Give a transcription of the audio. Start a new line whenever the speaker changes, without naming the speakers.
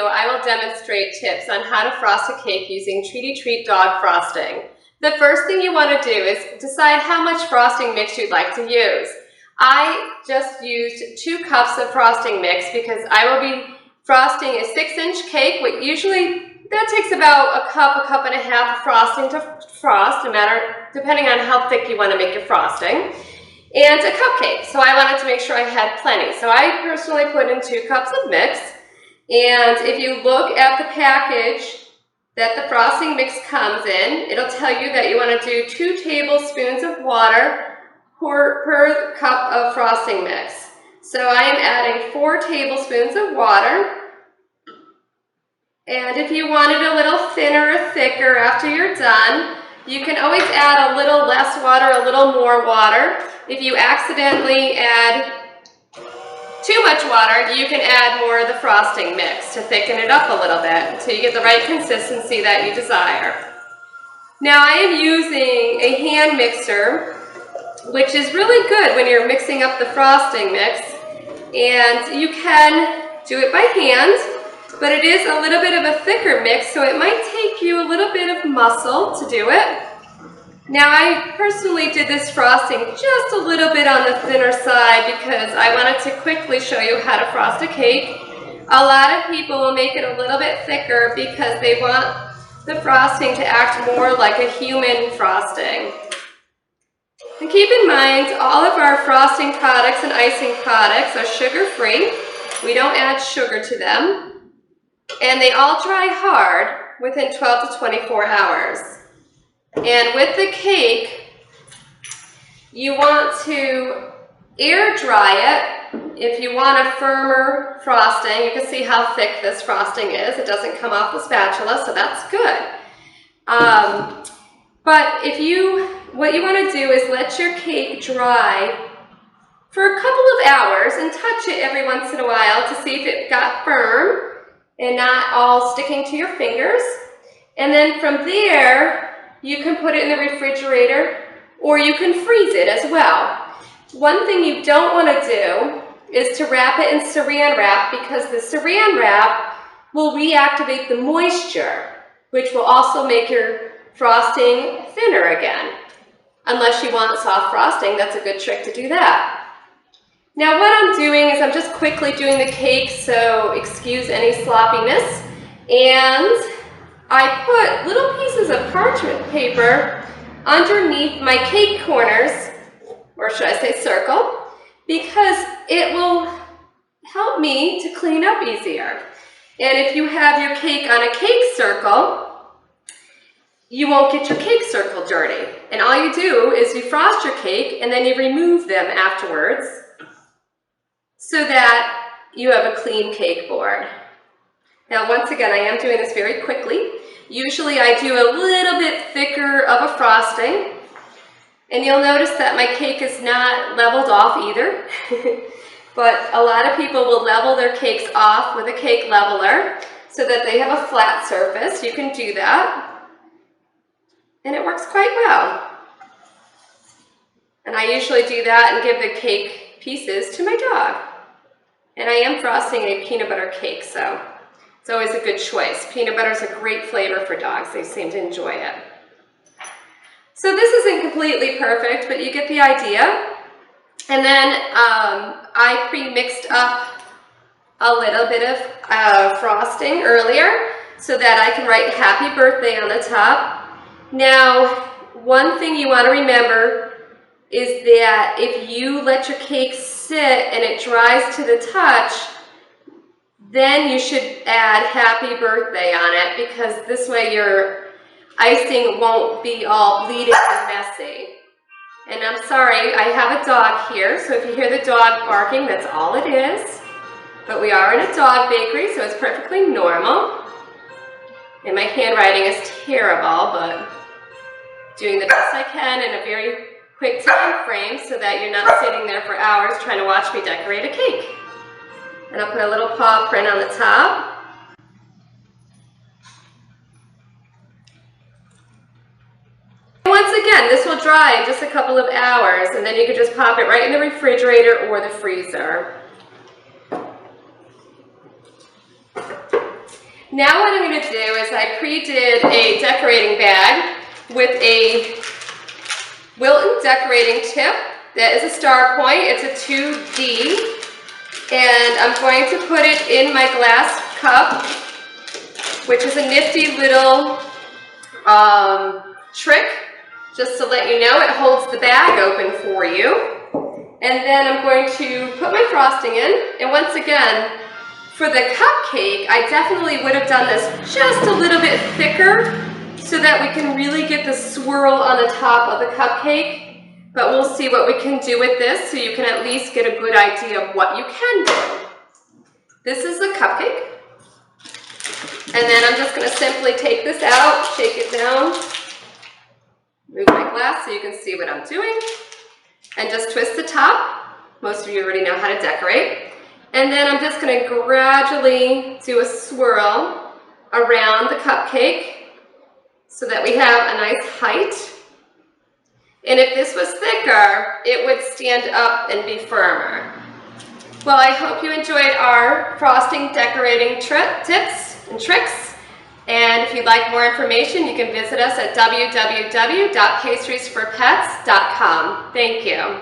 I will demonstrate tips on how to frost a cake using Treaty Treat dog frosting. The first thing you want to do is decide how much frosting mix you'd like to use. I just used 2 cups of frosting mix because I will be frosting a 6-inch cake, which usually that takes about a cup and a half of frosting to frost, depending on how thick you want to make your frosting, and a cupcake. So I wanted to make sure I had plenty. So I personally put in 2 cups of mix, and if you look at the package that the frosting mix comes in, it'll tell you that you want to do 2 tablespoons of water per cup of frosting mix. So I am adding 4 tablespoons of water. And if you want it a little thinner or thicker after you're done, you can always add a little less water, a little more water. If you accidentally add too much water, you can add more of the frosting mix to thicken it up a little bit until you get the right consistency that you desire. Now I am using a hand mixer, which is really good when you're mixing up the frosting mix, and you can do it by hand, but it is a little bit of a thicker mix, so it might take you a little bit of muscle to do it. Now I personally did this frosting just a little bit on the thinner side because I wanted to quickly show you how to frost a cake. A lot of people will make it a little bit thicker because they want the frosting to act more like a human frosting. And keep in mind, all of our frosting products and icing products are sugar-free. We don't add sugar to them. And they all dry hard within 12 to 24 hours. And with the cake, you want to air dry it. If you want a firmer frosting, you can see how thick this frosting is. It doesn't come off the spatula, so that's good. But what you want to do is let your cake dry for a couple of hours and touch it every once in a while to see if it got firm and not all sticking to your fingers. And then from there, you can put it in the refrigerator or you can freeze it as well. One thing you don't want to do is to wrap it in saran wrap because the saran wrap will reactivate the moisture, which will also make your frosting thinner again. Unless you want soft frosting, that's a good trick to do that. Now what I'm doing is I'm just quickly doing the cake, so excuse any sloppiness. And I put little pieces of parchment paper underneath my cake corners, or should I say circle, because it will help me to clean up easier. And if you have your cake on a cake circle, you won't get your cake circle dirty. And all you do is you frost your cake and then you remove them afterwards so that you have a clean cake board. Now once again, I am doing this very quickly. Usually I do a little bit thicker of a frosting, and you'll notice that my cake is not leveled off either. But a lot of people will level their cakes off with a cake leveler so that they have a flat surface. You can do that. And it works quite well. And I usually do that and give the cake pieces to my dog. And I am frosting a peanut butter cake, so it's always a good choice. Peanut butter is a great flavor for dogs. They seem to enjoy it. So this isn't completely perfect, but you get the idea. And then I pre-mixed up a little bit of frosting earlier so that I can write happy birthday on the top. Now, one thing you want to remember is that if you let your cake sit and it dries to the touch, then you should add happy birthday on it, because this way your icing won't be all bleeding and messy. And I'm sorry, I have a dog here, so if you hear the dog barking, that's all it is. But we are in a dog bakery, so it's perfectly normal. And my handwriting is terrible, but doing the best I can in a very quick time frame so that you're not sitting there for hours trying to watch me decorate a cake. And I'll put a little paw print on the top. And once again, this will dry in just a couple of hours, and then you can just pop it right in the refrigerator or the freezer. Now what I'm going to do is I pre-did a decorating bag with a Wilton decorating tip that is a star point. It's a 2D, and I'm going to put it in my glass cup, which is a nifty little trick, just to let you know. It holds the bag open for you. And then I'm going to put my frosting in, and once again, for the cupcake, I definitely would have done this just a little bit thicker so that we can really get the swirl on the top of the cupcake, but we'll see what we can do with this so you can at least get a good idea of what you can do. This is the cupcake, and then I'm just going to simply take this out, shake it down, move my glass so you can see what I'm doing, and just twist the top. Most of you already know how to decorate. And then I'm just going to gradually do a swirl around the cupcake so that we have a nice height. And if this was thicker, it would stand up and be firmer. Well, I hope you enjoyed our frosting decorating tips and tricks. And if you'd like more information, you can visit us at www.pastries4pets.com. Thank you.